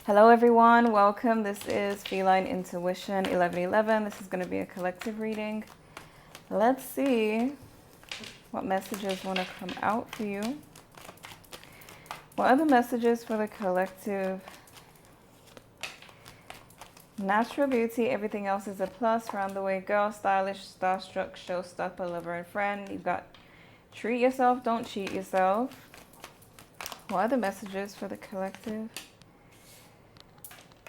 Hello everyone, welcome. This is Feline Intuition 1111. This is going to be a collective reading. Let's see what messages want to come out for you. What are the messages for the collective? Natural beauty, everything else is a plus. Round the way girl, stylish, starstruck, showstopper, lover and friend. You've got treat yourself, don't cheat yourself. What are the messages for the collective?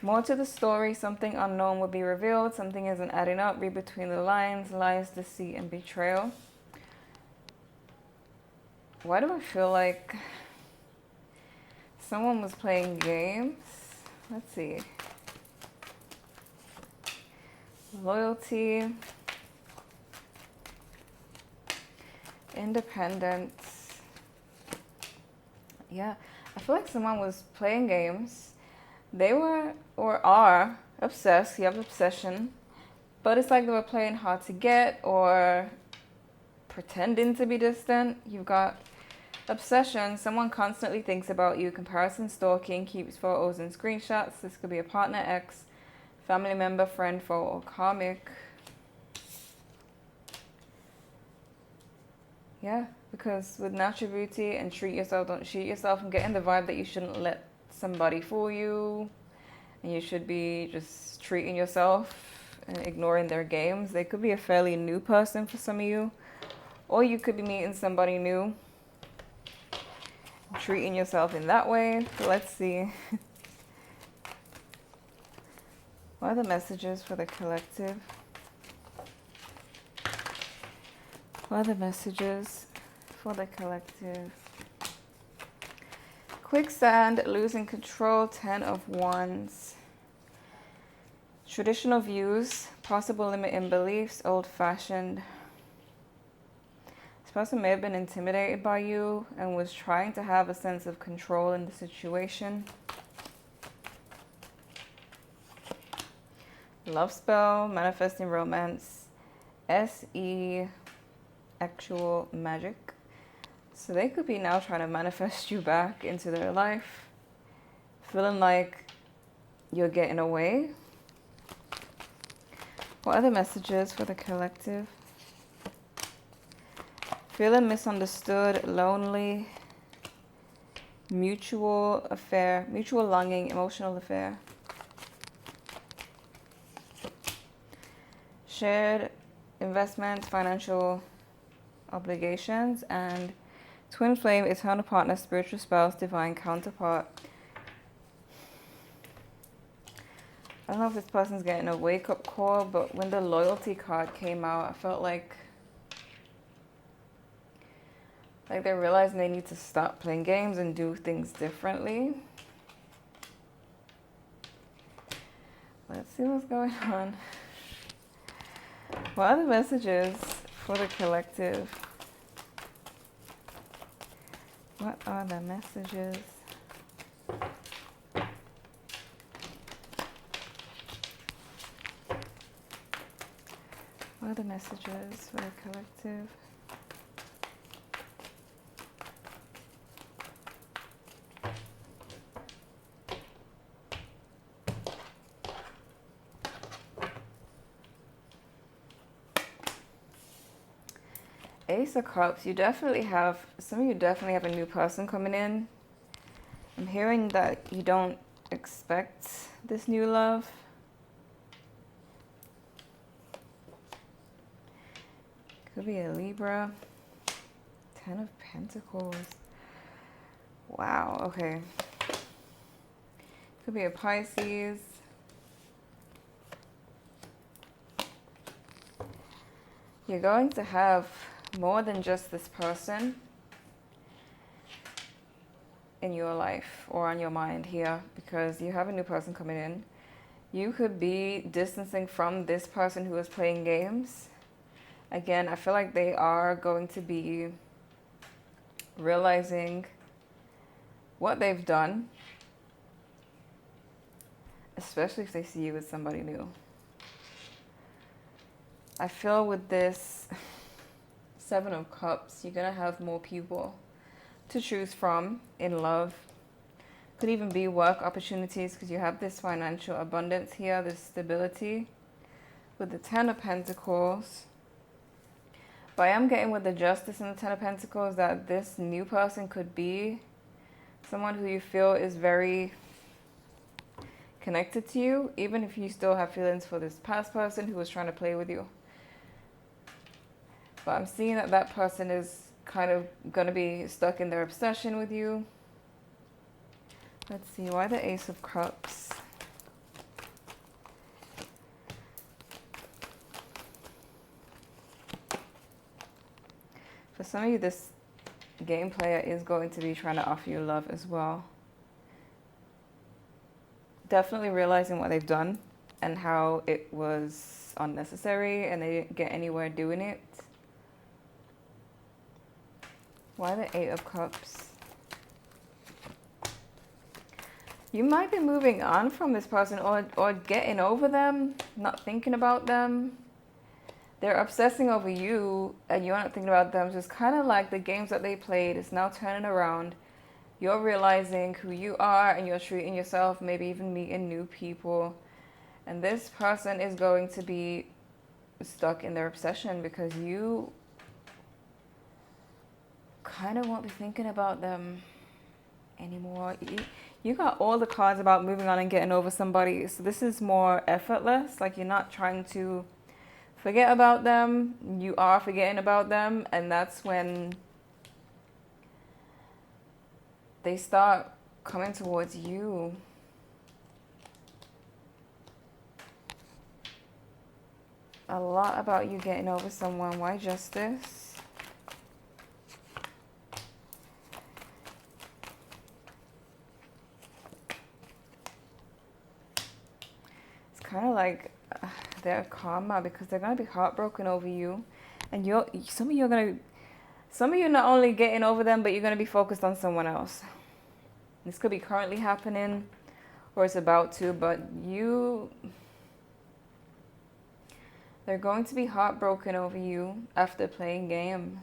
More to the story, something unknown will be revealed, something isn't adding up, read between the lines, lies, deceit, and betrayal. Why do I feel like someone was playing games? Let's see. Loyalty, independence. Yeah, I feel like someone was playing games. They were or are obsessed. You have obsession, but it's like they were playing hard to get or pretending to be distant. You've got obsession. Someone constantly thinks about you. Comparison, stalking, keeps photos and screenshots. This could be a partner, ex, family member, friend, foe, or karmic. Yeah, because with natural beauty and treat yourself, don't cheat yourself, I'm getting the vibe that you shouldn't let somebody fool you, and you should be just treating yourself and ignoring their games. They could be a fairly new person for some of you, or you could be meeting somebody new, treating yourself in that way. So let's see. What are the messages for the collective? What are the messages for the collective? Quicksand, losing control, 10 of Wands. Traditional views, possible limiting beliefs, old-fashioned. This person may have been intimidated by you and was trying to have a sense of control in the situation. Love spell, manifesting romance, SE, actual magic. So they could be now trying to manifest you back into their life, feeling like you're getting away. What are the messages for the collective? Feeling misunderstood, lonely, mutual affair, mutual longing, emotional affair. Shared investments, financial obligations, and twin flame, eternal partner, spiritual spouse, divine counterpart. I don't know if this person's getting a wake-up call, but when the loyalty card came out, I felt like they're realizing they need to stop playing games and do things differently. Let's see what's going on. What are the messages for the collective? What are the messages? What are the messages for the collective? Ace of Cups, you definitely have, some of you definitely have a new person coming in. I'm hearing that you don't expect this new love. Could be a Libra. 10 of Pentacles. Wow, okay. Could be a Pisces. You're going to have more than just this person in your life or on your mind here, because you have a new person coming in. You could be distancing from this person who is playing games. Again, I feel like they are going to be realizing what they've done, especially if they see you with somebody new. I feel with this 7 of Cups, you're going to have more people to choose from in love. Could even be work opportunities because you have this financial abundance here, this stability with the Ten of Pentacles. But I am getting with the Justice and the Ten of Pentacles that this new person could be someone who you feel is very connected to you, even if you still have feelings for this past person who was trying to play with you. But I'm seeing that that person is kind of going to be stuck in their obsession with you. Let's see, why the Ace of Cups? For some of you, this game player is going to be trying to offer you love as well. Definitely realizing what they've done and how it was unnecessary and they didn't get anywhere doing it. Why the Eight of Cups? You might be moving on from this person or getting over them, not thinking about them. They're obsessing over you and you're not thinking about them. So it's kind of like the games that they played is now turning around. You're realizing who you are and you're treating yourself, maybe even meeting new people. And this person is going to be stuck in their obsession because you kind of won't be thinking about them anymore. You got all the cards about moving on and getting over somebody. So this is more effortless. Like you're not trying to forget about them. You are forgetting about them. And that's when they start coming towards you. A lot about you getting over someone. Why Justice? It's kind of like their karma because they're going to be heartbroken over you. And some of you not only getting over them, but you're going to be focused on someone else. This could be currently happening or it's about to, but they're going to be heartbroken over you after playing games.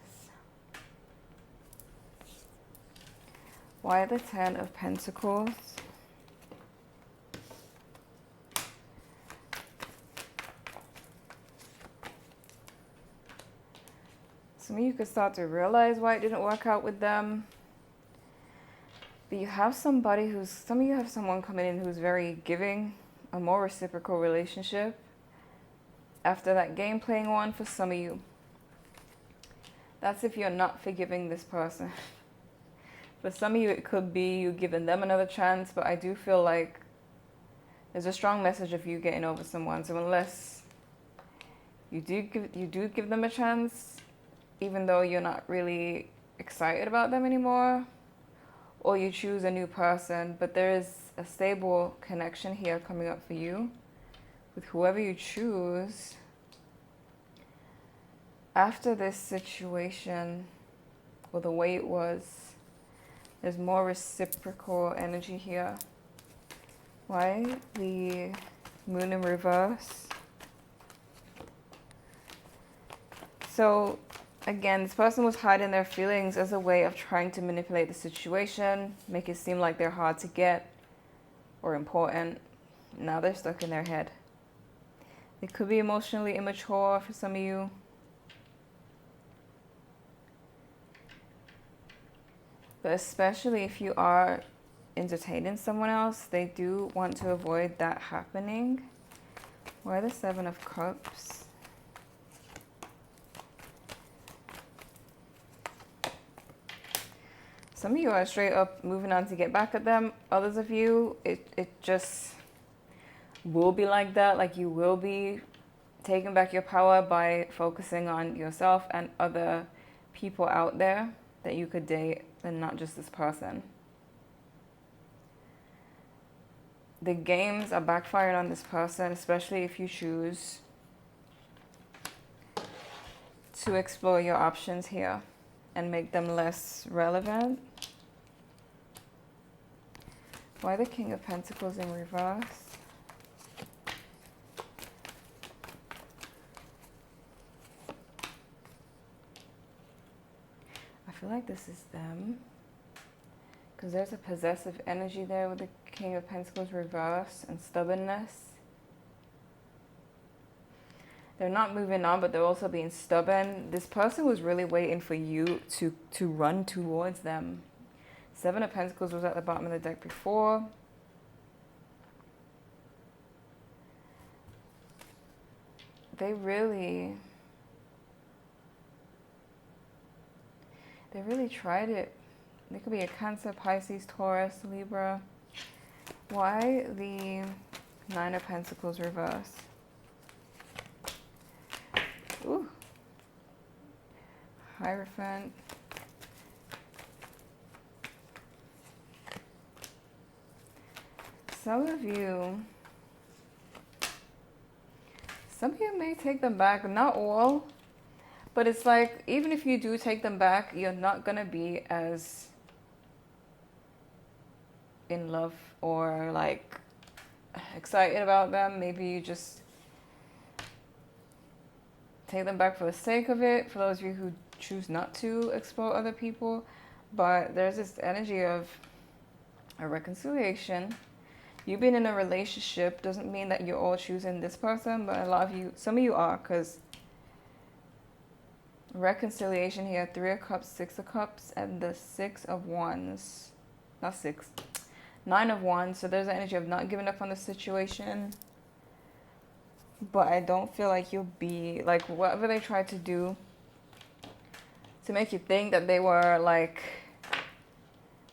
Why the Ten of Pentacles? Some of you could start to realize why it didn't work out with them. But you have some of you have someone coming in who's very giving, a more reciprocal relationship. After that game playing one for some of you. That's if you're not forgiving this person. For some of you, it could be you giving them another chance, but I do feel like there's a strong message of you getting over someone. So unless you do give them a chance, even though you're not really excited about them anymore, or you choose a new person, but there is a stable connection here coming up for you with whoever you choose. After this situation, or the way it was, there's more reciprocal energy here. Why the Moon in reverse? So again, this person was hiding their feelings as a way of trying to manipulate the situation, make it seem like they're hard to get or important. Now they're stuck in their head. They could be emotionally immature for some of you. But especially if you are entertaining someone else, they do want to avoid that happening. Why the Seven of Cups? Some of you are straight up moving on to get back at them. Others of you, it just will be like that. Like you will be taking back your power by focusing on yourself and other people out there that you could date and not just this person. The games are backfiring on this person, especially if you choose to explore your options here and make them less relevant. Why the King of Pentacles in reverse? I feel like this is them. Because there's a possessive energy there with the King of Pentacles reverse and stubbornness. They're not moving on, but they're also being stubborn. This person was really waiting for you to run towards them. Seven of Pentacles was at the bottom of the deck before. They really tried it. They could be a Cancer, Pisces, Taurus, Libra. Why the Nine of Pentacles reverse? Ooh. Hierophant. Some of you may take them back, not all, but it's like, even if you do take them back, you're not gonna be as in love or like excited about them. Maybe you just take them back for the sake of it, for those of you who choose not to explore other people. But there's this energy of a reconciliation. You being in a relationship doesn't mean that you're all choosing this person, but a lot of you, some of you are, because reconciliation here, Three of Cups, Six of Cups, and the Six of Wands. Not six, Nine of Wands. So there's an energy of not giving up on the situation. But I don't feel like you'll be, like, whatever they tried to do to make you think that they were, like,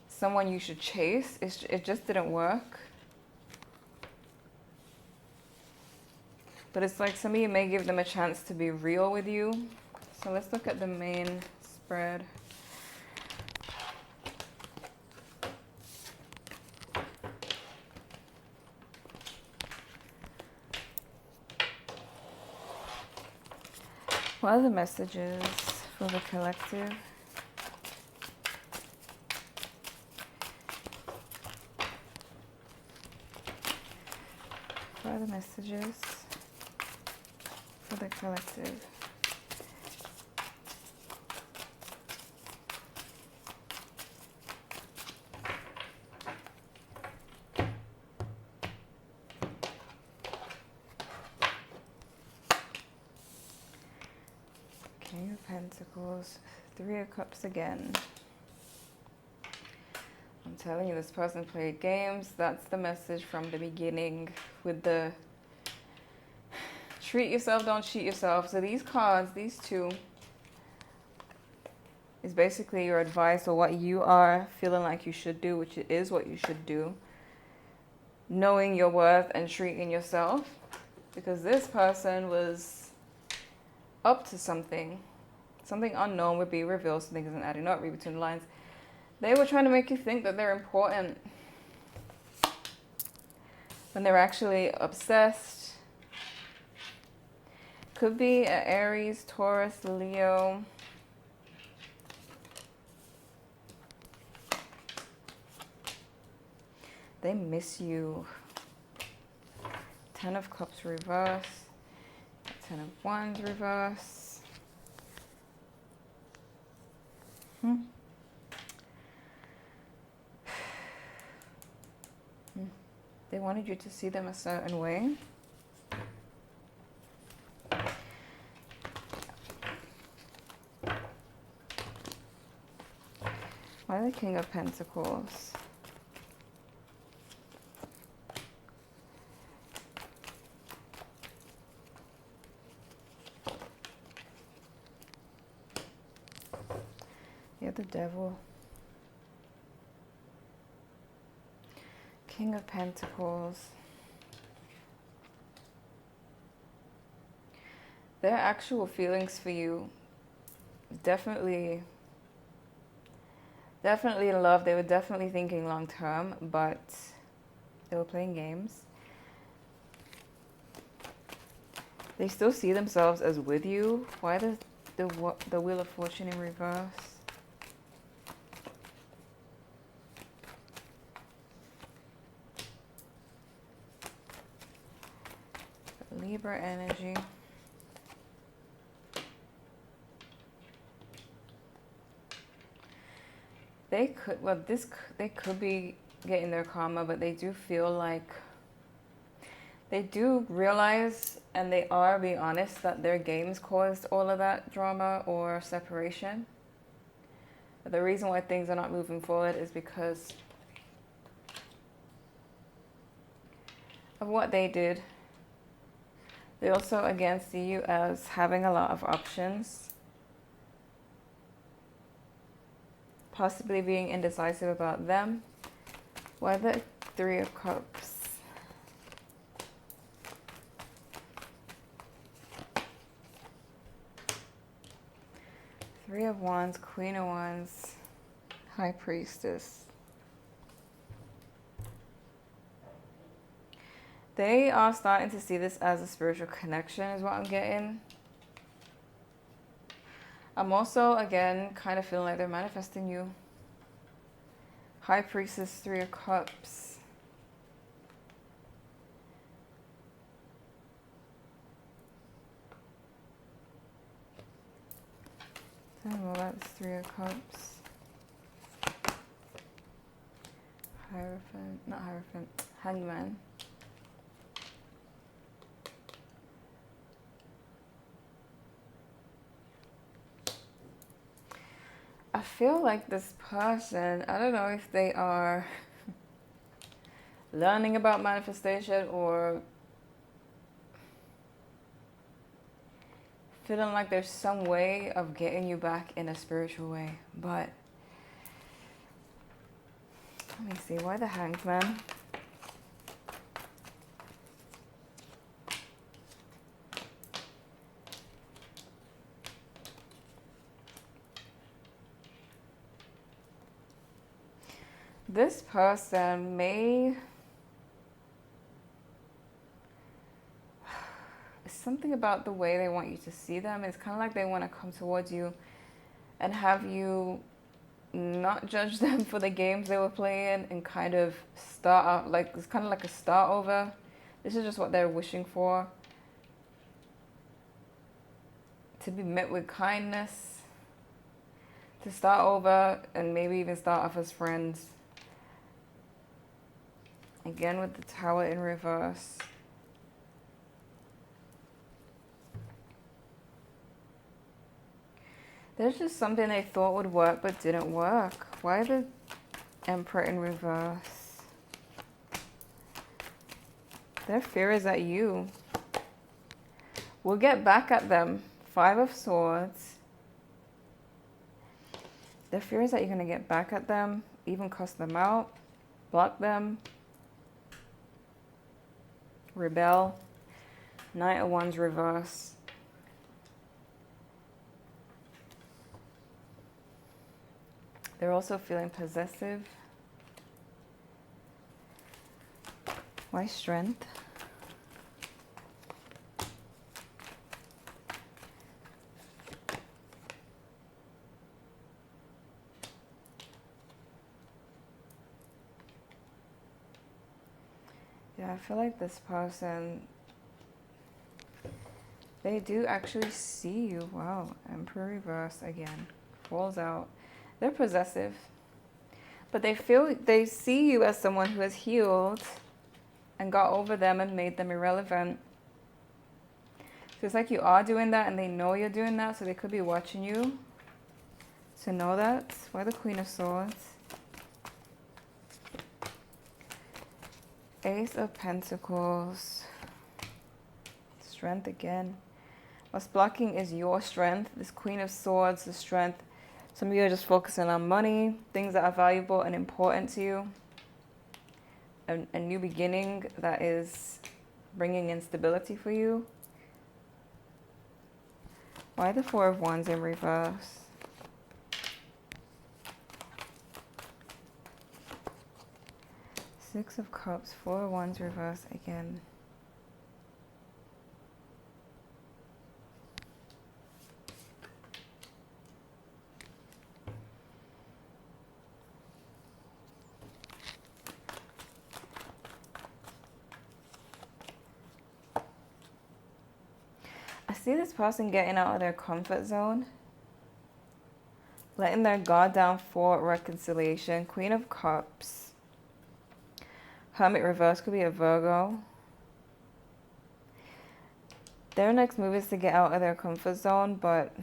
someone you should chase, it just didn't work. But it's like some of you may give them a chance to be real with you. So let's look at the main spread. What are the messages for the collective? What are the messages for the collective? King of Pentacles, Three of Cups again. I'm telling you, this person played games. That's the message from the beginning with the treat yourself, don't cheat yourself. So these cards, these two, is basically your advice or what you are feeling like you should do, which is what you should do. Knowing your worth and treating yourself. Because this person was up to something. Something unknown would be revealed. Something isn't adding up. Read between the lines. They were trying to make you think that they're important when they're actually obsessed. Could be an Aries, Taurus, Leo. They miss you. Ten of Cups reverse. Ten of Wands reverse. They wanted you to see them a certain way. Why the King of Pentacles? You're the Devil. King of Pentacles. Their actual feelings for you, definitely in love. They were definitely thinking long term, but they were playing games. They still see themselves as with you. Why the Wheel of Fortune in reverse? Libra energy. they could be getting their karma, but they do feel like they do realize, and they are being honest, that their games caused all of that drama or separation. But the reason why things are not moving forward is because of what they did. They also, again, see you as having a lot of options. Possibly being indecisive about them. Why the Three of Cups? Three of Wands, Queen of Wands, High Priestess. They are starting to see this as a spiritual connection is what I'm getting. I'm also, again, kind of feeling like they're manifesting you. High Priestess, Three of Cups. Well, that's Three of Cups. Hangman. I feel like this person, I don't know if they are learning about manifestation or feeling like there's some way of getting you back in a spiritual way. But let me see, why the Hanged Man? This person may... something about the way they want you to see them. It's kind of like they want to come towards you and have you not judge them for the games they were playing and kind of start out, like it's kind of like a start over. This is just what they're wishing for. To be met with kindness, to start over and maybe even start off as friends. Again with the Tower in reverse. There's just something they thought would work but didn't work. Why the Emperor in reverse? Their fear is that you will get back at them. Five of Swords. Their fear is that you're going to get back at them, even cuss them out, block them, rebel. Knight of Wands reverse. They're also feeling possessive. Why Strength? Yeah, I feel like this person, they do actually see you. Wow, Emperor reverse again. Falls out. They're possessive, but they see you as someone who has healed and got over them and made them irrelevant. So it's like you are doing that and they know you're doing that, so they could be watching you to know that. Why the Queen of Swords? Ace of Pentacles. Strength again. What's blocking is your strength. This Queen of Swords, the strength. Some of you are just focusing on money, things that are valuable and important to you. A new beginning that is bringing in stability for you. Why the Four of Wands in reverse? Six of Cups, Four of Wands reverse again. I see this person getting out of their comfort zone. letting their guard down for reconciliation. Queen of Cups. Hermit reverse could be a Virgo. Their next move is to get out of their comfort zone, but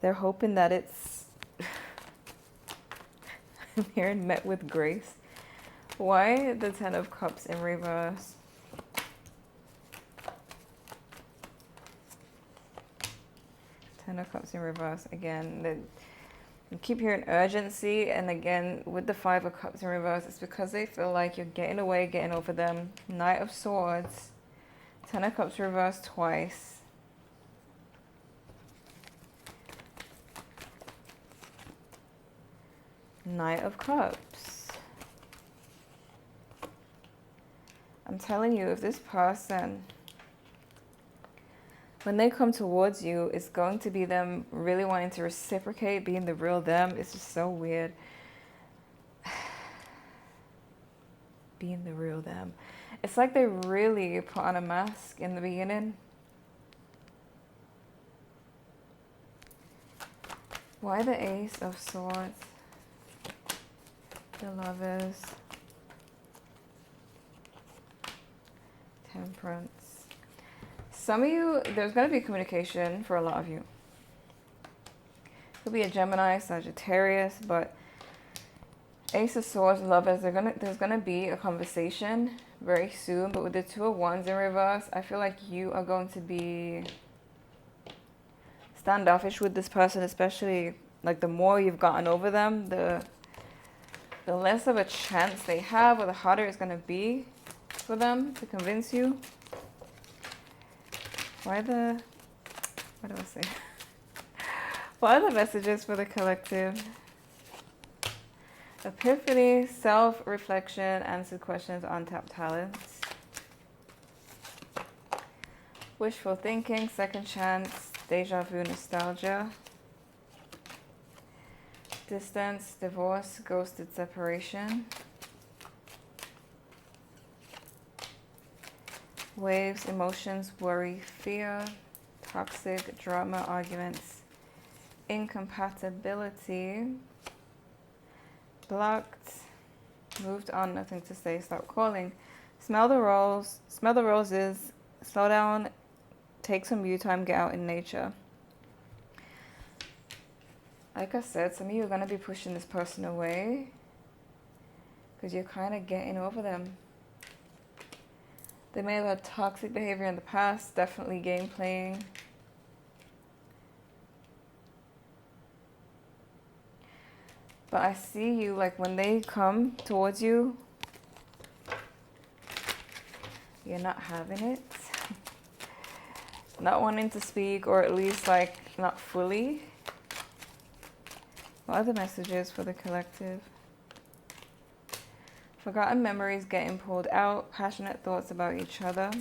they're hoping that it's here met with grace. Why the Ten of Cups in reverse? Ten of Cups in reverse again. You keep hearing urgency, and again with the Five of Cups in reverse, it's because they feel like you're getting away, getting over them. Knight of Swords. Ten of Cups reversed twice. Knight of Cups. I'm telling you, if this person, when they come towards you, it's going to be them really wanting to reciprocate, being the real them. It's just so weird. Being the real them. It's like they really put on a mask in the beginning. Why the Ace of Swords? The Lovers. Temperance. Some of you, there's going to be communication for a lot of you. Could be a Gemini, Sagittarius, but Ace of Swords, Lovers, there's gonna be a conversation very soon. But with the Two of Wands in reverse, I feel like you are going to be standoffish with this person, especially like the more you've gotten over them, the less of a chance they have, or the harder it's gonna be for them to convince you. What do I say? What are the messages for the collective? Epiphany, self-reflection, answered questions, untapped talents. Wishful thinking, second chance, deja vu, nostalgia. Distance, divorce, ghosted separation. Waves, emotions, worry, fear. Toxic, drama, arguments. Incompatibility. Blocked, moved on, nothing to say, stop calling. Smell the roses, slow down, take some you time, get out in nature. Like I said, some of you are going to be pushing this person away because you're kind of getting over them. They may have had toxic behavior in the past, definitely game playing. But I see you, like when they come towards you, you're not having it. Not wanting to speak, or at least like not fully. What are the messages for the collective? Forgotten memories getting pulled out. Passionate thoughts about each other.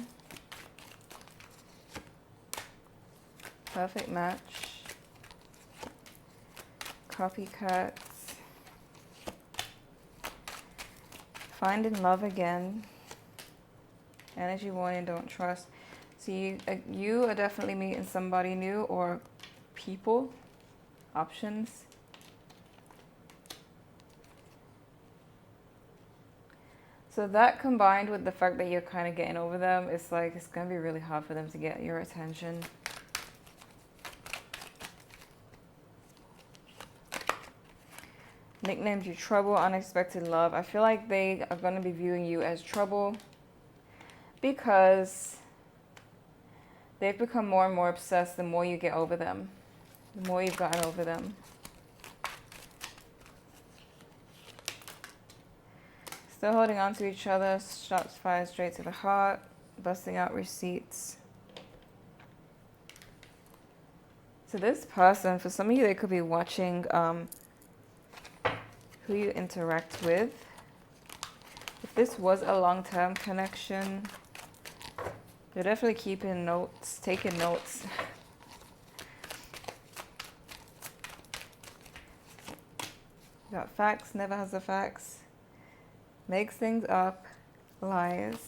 Perfect match. Copycats. Finding love again. Energy warning, don't trust. So you are definitely meeting somebody new, or people, options. So that combined with the fact that you're kind of getting over them, it's like it's going to be really hard for them to get your attention. Nicknamed you trouble, unexpected love. I feel like they are going to be viewing you as trouble because they've become more and more obsessed the more you get over them, the more you've gotten over them. Still holding on to each other, shots fired straight to the heart, busting out receipts. So this person, for some of you, they could be watching who you interact with. If this was a long-term connection, they're definitely keeping notes, taking notes. Got facts, never has the facts. Makes things up, lies.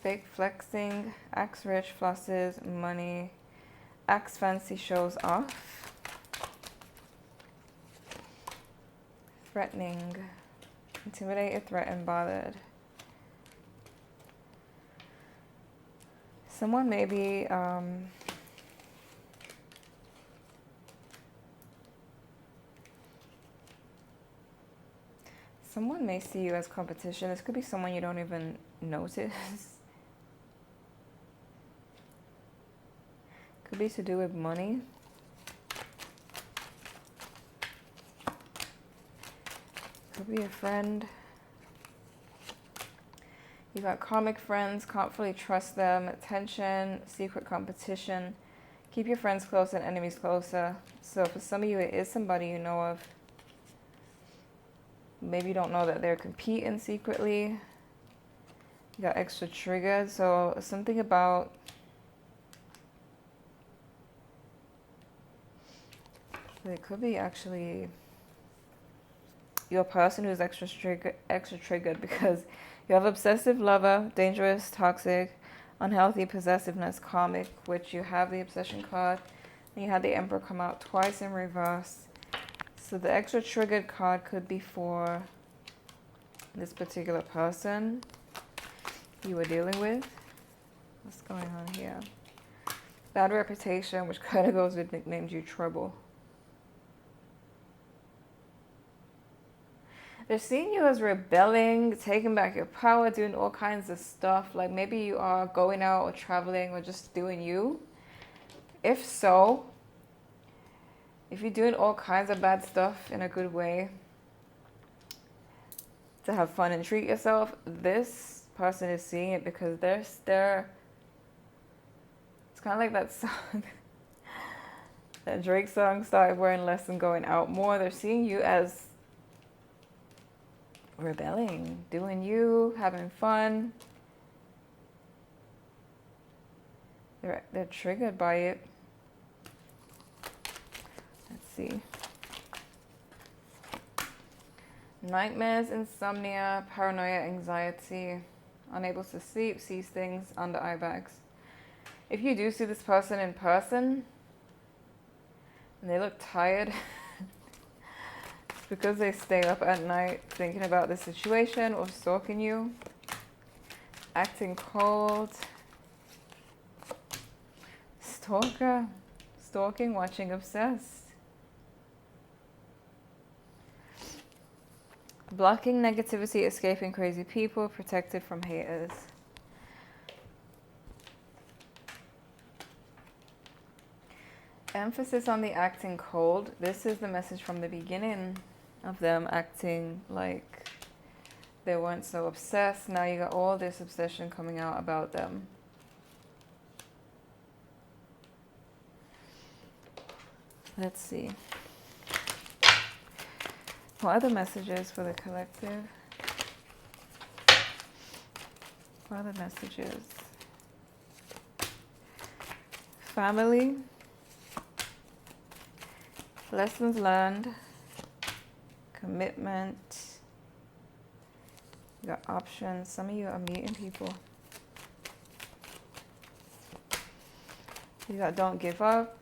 Fake flexing, acts rich, flosses, money, acts fancy, shows off. Threatening, intimidated, threatened, bothered. Someone may be someone may see you as competition. This could be someone you don't even notice. Could be to do with money. Could be a friend. You got comic friends, can't fully trust them, tension, secret competition. Keep your friends close and enemies closer. So for some of you, it is somebody you know of. Maybe you don't know that they're competing secretly. You got extra triggered. So something about it could be actually your person who's extra triggered because you have obsessive lover, dangerous, toxic, unhealthy, possessiveness, karmic, which you have the obsession card, and you had the Emperor come out twice in reverse. So the extra triggered card could be for this particular person you were dealing with. What's going on here? Bad reputation, which kind of goes with nicknames you trouble. They're seeing you as rebelling, taking back your power, doing all kinds of stuff. Like maybe you are going out or traveling or just doing you. If so, if you're doing all kinds of bad stuff in a good way to have fun and treat yourself, this person is seeing it because they're it's kind of like that song, that Drake song, Started Wearing Less and Going Out More. They're seeing you as rebelling, doing you, having fun. They're triggered by it. Let's see. Nightmares, insomnia, paranoia, anxiety, unable to sleep, sees things under eye bags. If you do see this person in person and they look tired, it's because they stay up at night thinking about the situation or stalking you. Acting cold. Stalker. Stalking, watching, obsessed. Blocking negativity, escaping crazy people, protected from haters. Emphasis on the acting cold. This is the message from the beginning of them acting like they weren't so obsessed. Now you got all this obsession coming out about them. Let's see. What are the messages for the collective? What are the messages? Family. Lessons learned. Commitment. You got options. Some of you are meeting people. You got don't give up.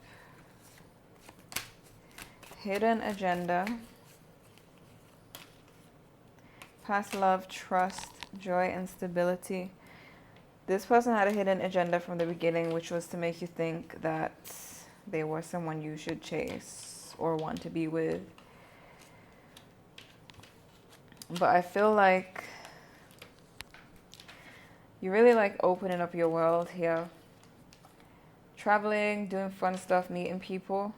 Hidden agenda. Past love, trust, joy, and stability. This person had a hidden agenda from the beginning, which was to make you think that they were someone you should chase or want to be with. But I feel like you really like opening up your world here. Traveling, doing fun stuff, meeting people.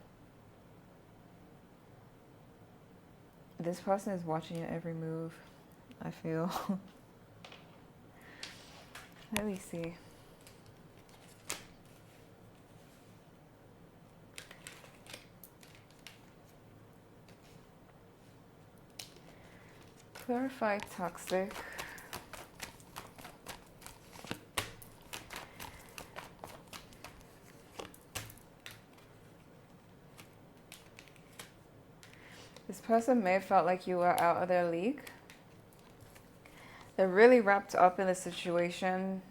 This person is watching your every move, I feel. Let me see. Clarify toxic. This person may have felt like you were out of their league. They're really wrapped up in the situation.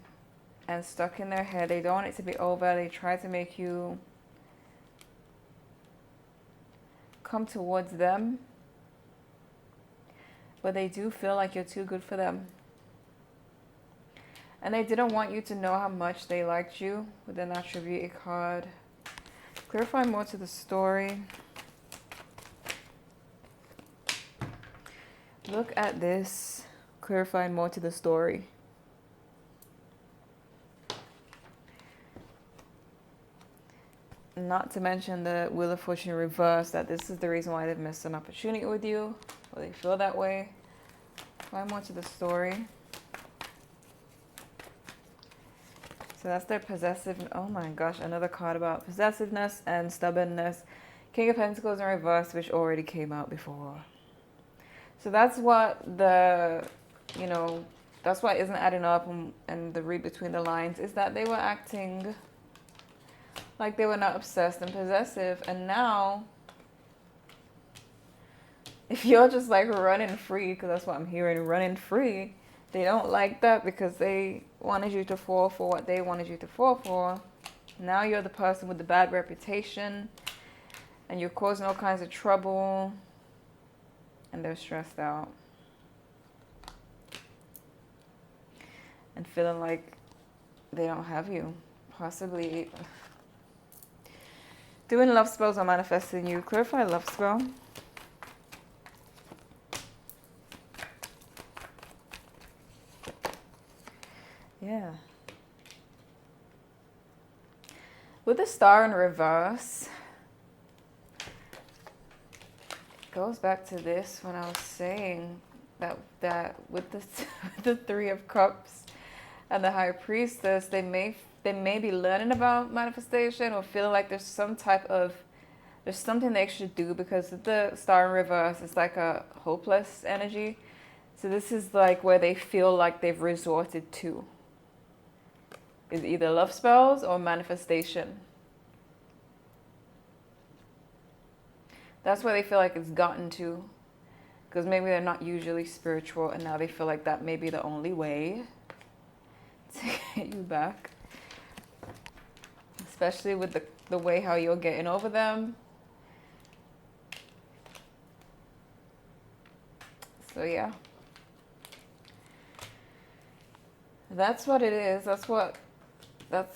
and stuck in their head. They don't want it to be over. They try to make you come towards them, but they do feel like you're too good for them. And they didn't want you to know how much they liked you with an attributed card. Clarify more to the story. Look at this. Clarify more to the story. Not to mention the Wheel of Fortune reverse, that this is the reason why they've missed an opportunity with you, or they feel that way. Why more to the story? So that's their possessive. Oh my gosh, another card about possessiveness and stubbornness. King of Pentacles in reverse, which already came out before. So that's what that's what isn't adding up, and the read between the lines is that they were acting like they were not obsessed and possessive. And now, if you're just like running free, because that's what I'm hearing, running free, they don't like that because they wanted you to fall for what they wanted you to fall for. Now you're the person with the bad reputation, and you're causing all kinds of trouble, and they're stressed out and feeling like they don't have you. Possibly doing love spells or manifesting you. Clarify love spell. Yeah. With the Star in reverse, goes back to this when I was saying that with the Three of Cups and the High Priestess, they may be learning about manifestation or feeling like there's something they should do, because the Star in reverse is like a hopeless energy. So this is like where they feel like they've resorted to is either love spells or manifestation. That's where they feel like it's gotten to, because maybe they're not usually spiritual, and now they feel like that may be the only way to get you back. Especially with the way how you're getting over them. So yeah. That's what it is. That's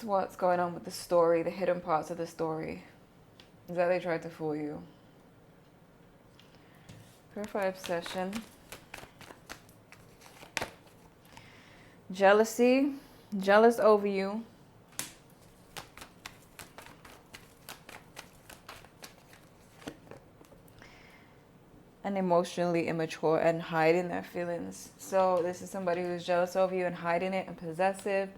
what's going on with the story, the hidden parts of the story. Is that they tried to fool you. Clarify obsession. Jealousy. Jealous over you. And emotionally immature and hiding their feelings. So this is somebody who's jealous over you and hiding it, and possessive.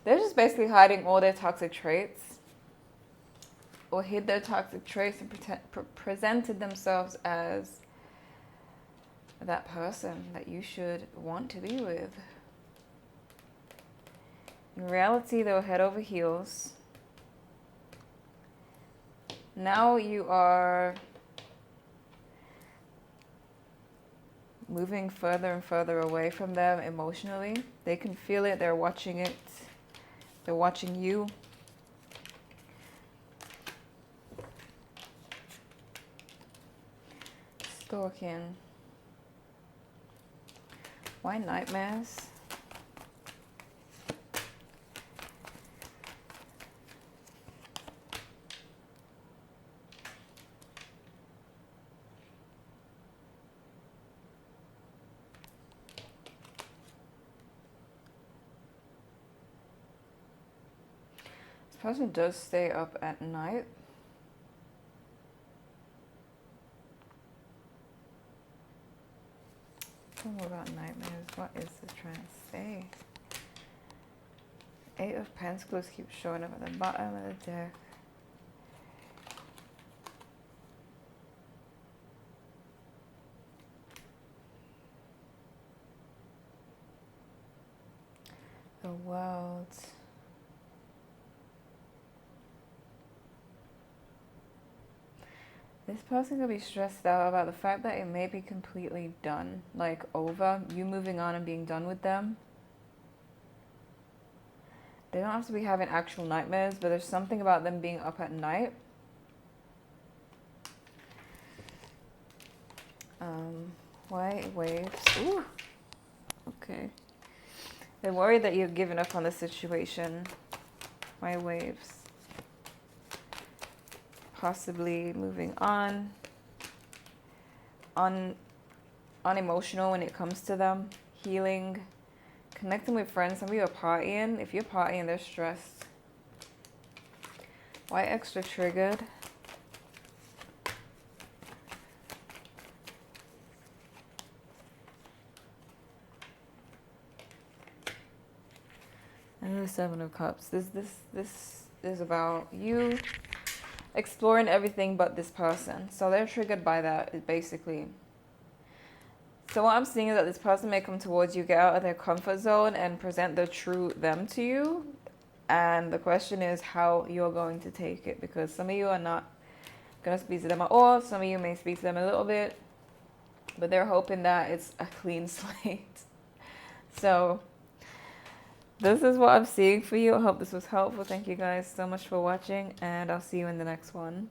They're just basically hiding all their toxic traits, or hid their toxic traits and presented themselves as that person that you should want to be with. In reality, they were head over heels. Now you are moving further and further away from them emotionally. They can feel it. They're watching it. They're watching you. Stalking. Why nightmares? This person does stay up at night. Tell me about nightmares. What is this trying to say? Eight of Pentacles keeps showing up at the bottom of the deck. The World. This person could be stressed out about the fact that it may be completely done, like over, you moving on and being done with them. They don't have to be having actual nightmares, but there's something about them being up at night. White waves. Ooh. Okay. They're worried that you've given up on the situation. White waves. Possibly moving on. Unemotional when it comes to them. Healing. Connecting with friends. Some of you are partying. If you're partying, they're stressed. Why extra triggered? And the Seven of Cups. This is about you exploring everything but this person. So they're triggered by that, basically. So what I'm seeing is that this person may come towards you, get out of their comfort zone, and present the true them to you. And the question is how you're going to take it, because some of you are not going to speak to them at all. Some of you may speak to them a little bit, but they're hoping that it's a clean slate. So this is what I'm seeing for you. I hope this was helpful. Thank you guys so much for watching, and I'll see you in the next one.